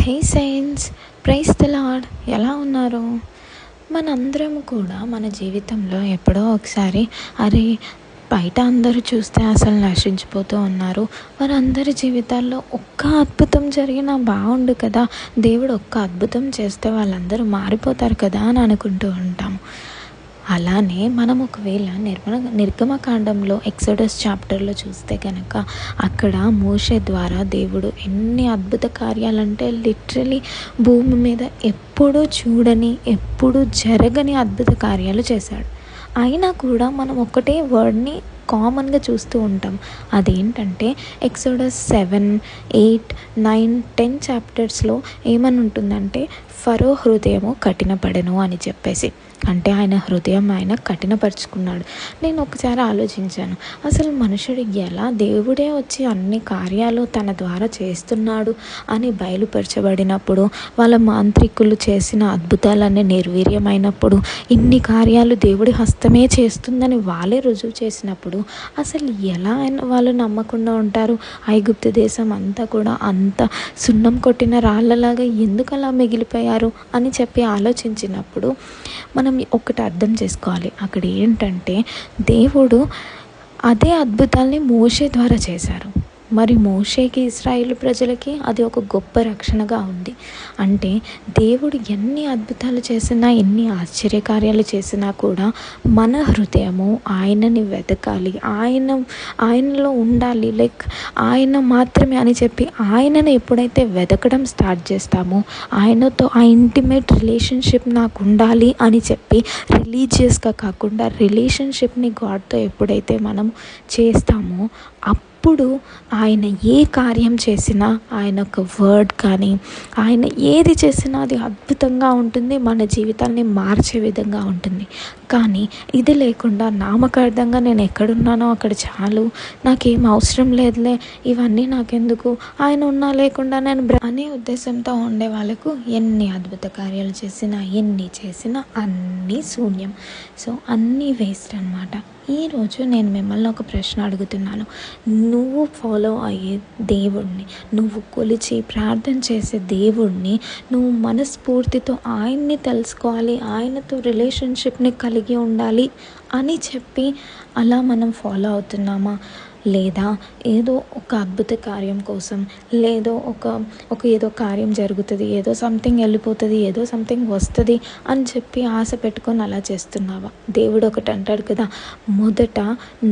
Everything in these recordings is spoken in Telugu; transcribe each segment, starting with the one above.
Hey saints, praise the Lord. ఎలా ఉన్నారు? మనందరం కూడా మన జీవితంలో ఎప్పుడో ఒకసారి అరే బయట అందరూ చూస్తే అసలు నశించిపోతూ ఉన్నారు, వారందరి జీవితాల్లో ఒక్క అద్భుతం జరిగినా బాగుండు కదా, దేవుడు ఒక్క అద్భుతం చేస్తే వాళ్ళందరూ మారిపోతారు కదా అని అనుకుంటూ ఉంటాము. అలానే మనం ఒకవేళ నిర్గమకాండంలో ఎక్సోడస్ చాప్టర్లో చూస్తే కనుక అక్కడ మోషే ద్వారా దేవుడు ఎన్ని అద్భుత కార్యాలంటే లిటరలీ భూమి మీద ఎప్పుడూ చూడని ఎప్పుడూ జరగని అద్భుత కార్యాలు చేశాడు. అయినా కూడా మనం ఒకటే వర్డ్ని కామన్గా చూస్తూ ఉంటాం. అదేంటంటే ఎక్సోడస్ 7, 8, 9, 10 చాప్టర్స్లో ఏమని ఉంటుందంటే ఫరో హృదయము కఠినపడెను అని చెప్పేసి, అంటే ఆయన హృదయం ఆయన కఠినపరుచుకున్నాడు. నేను ఒకసారి ఆలోచించాను, అసలు మనుషుడు ఎలా దేవుడే వచ్చి అన్ని కార్యాలు తన ద్వారా చేస్తున్నాడు అని బయలుపరచబడినప్పుడు, వాళ్ళ మాంత్రికులు చేసిన అద్భుతాలన్నీ నిర్వీర్యమైనప్పుడు, ఇన్ని కార్యాలు దేవుడి హస్తమే చేస్తుందని వాళ్ళే రుజువు చేసినప్పుడు అసలు ఎలా వాళ్ళు నమ్మకుండా ఉంటారు? ఐగుప్తు దేశం అంతా కూడా అంత సున్నం కొట్టిన రాళ్ళలాగా ఎందుకు అలా మిగిలిపోయారు అని చెప్పి ఆలోచించినప్పుడు మనం ఒకటి అర్థం చేసుకోవాలి. అక్కడ ఏంటంటే దేవుడు అదే అద్భుతాల్ని మోషే ద్వారా చేశారు. మరి మోషేకి ఇశ్రాయేలు ప్రజలకి అది ఒక గొప్ప రక్షణగా ఉంది. అంటే దేవుడు ఎన్ని అద్భుతాలు చేసినా ఎన్ని ఆశ్చర్యకార్యాలు చేసినా కూడా మన హృదయము ఆయనని వెతకాలి, ఆయనలో ఉండాలి. లైక్ ఆయన మాత్రమే అని చెప్పి ఆయనను ఎప్పుడైతే వెతకడం స్టార్ట్ చేస్తామో, ఆయనతో ఆ ఇంటిమేట్ రిలేషన్షిప్ నాకు ఉండాలి అని చెప్పి రిలీజియస్గా కాకుండా రిలేషన్షిప్ని గాడ్తో ఎప్పుడైతే మనం చేస్తామో అప్పుడు ఆయన ఏ కార్యం చేసినా, ఆయన ఒక వర్డ్ కానీ ఆయన ఏది చేసినా అది అద్భుతంగా ఉంటుంది, మన జీవితాన్ని మార్చే విధంగా ఉంటుంది. కానీ ఇది లేకుండా నామకార్థంగా నేను ఎక్కడున్నానో అక్కడ చాలు, నాకేం అవసరం లేదులే, ఇవన్నీ నాకెందుకు, ఆయన ఉన్నా లేకుండా నేను అనే ఉద్దేశంతో ఉండే వాళ్ళకు ఎన్ని అద్భుత కార్యాలు చేసినా ఎన్ని చేసినా అన్నీ శూన్యం. సో అన్నీ వేస్ట్ అన్నమాట. ఈరోజు నేను మిమ్మల్ని ఒక ప్రశ్న అడుగుతున్నాను. నువ్వు ఫాలో అయ్యే దేవుడిని, నువ్వు కొలిచి ప్రార్థన చేసే దేవుడిని నువ్వు మనస్ఫూర్తితో ఆయన్ని తెలుసుకోవాలి, ఆయనతో రిలేషన్షిప్ని కలిగి ఉండాలి అని చెప్పి అలా మనం ఫాలో అవుతున్నామా? లేదా ఏదో ఒక అద్భుత కార్యం కోసం, లేదో ఒక ఏదో కార్యం జరుగుతుంది, ఏదో సంథింగ్ వెళ్ళిపోతుంది, ఏదో సంథింగ్ వస్తుంది అని చెప్పి ఆశ పెట్టుకొని అలా చేస్తున్నావా? దేవుడు ఒకటి అంటాడు కదా, మొదట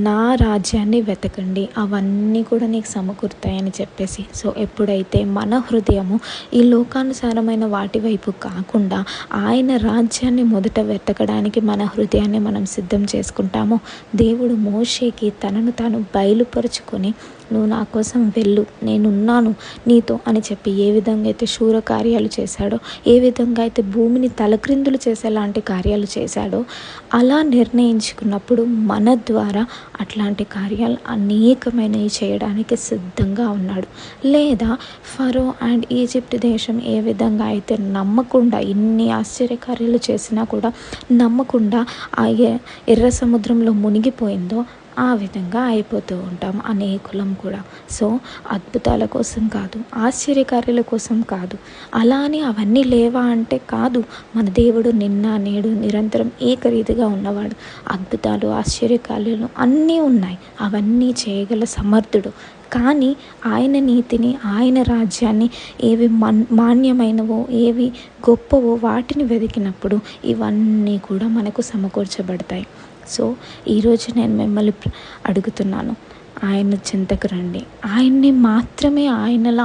నా రాజ్యాన్ని వెతకండి, అవన్నీ కూడా నీకు సమకూరుతాయని చెప్పేసి. సో ఎప్పుడైతే మన హృదయము ఈ లోకానుసారమైన వాటి వైపు కాకుండా ఆయన రాజ్యాన్ని మొదట వెతకడానికి మన హృదయాన్ని మనం సిద్ధం చేసుకుంటామో, దేవుడు మోషేకి తనను తాను బయలుపరుచుకొని నువ్వు నా కోసం వెళ్ళు, నేనున్నాను నీతో అని చెప్పి ఏ విధంగా అయితే శూర కార్యాలు చేశాడో, ఏ విధంగా అయితే భూమిని తలక్రిందులు చేసేలాంటి కార్యాలు చేశాడో, అలా నిర్ణయించుకున్నప్పుడు మన ద్వారా అట్లాంటి కార్యాలు అనేకమైనవి చేయడానికి సిద్ధంగా ఉన్నాడు. లేదా ఫరో అండ్ ఈజిప్ట్ దేశం ఏ విధంగా అయితే నమ్మకుండా ఇన్ని ఆశ్చర్యకార్యాలు చేసినా కూడా నమ్మకుండా ఆ ఎర్ర సముద్రంలో మునిగిపోయిందో, ఆ విధంగా అయిపోతూ ఉంటాం అనేకులం కూడా. సో అద్భుతాల కోసం కాదు, ఆశ్చర్యకార్యాల కోసం కాదు, అలా అని అవన్నీ లేవా అంటే కాదు. మన దేవుడు నిన్న నేడు నిరంతరం ఏకరీతిగా ఉన్నవాడు. అద్భుతాలు ఆశ్చర్యకార్యాలు అన్నీ ఉన్నాయి, అవన్నీ చేయగల సమర్థుడు. కానీ ఆయన నీతిని, ఆయన రాజ్యాన్ని, ఏవి మాన్యమైనవో ఏవి గొప్పవో వాటిని వెతికినప్పుడు ఇవన్నీ కూడా మనకు సమకూర్చబడతాయి. సో ఈరోజు నేను మిమ్మల్ని అడుగుతున్నాను, ఆయన చింతకు రండి, ఆయన్ని మాత్రమే ఆయనలా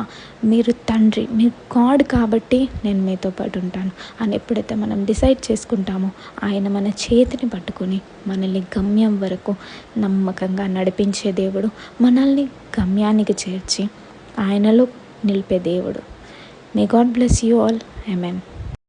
మీరు తండ్రి, మీరు గాడ్ కాబట్టి నేను మీతో పాటు ఉంటాను అని ఎప్పుడైతే మనం డిసైడ్ చేసుకుంటామో, ఆయన మన చేతిని పట్టుకొని మనల్ని గమ్యం వరకు నమ్మకంగా నడిపించే దేవుడు, మనల్ని గమ్యానికి చేర్చి ఆయనలో నిలిపే దేవుడు. May God bless you all. Amen.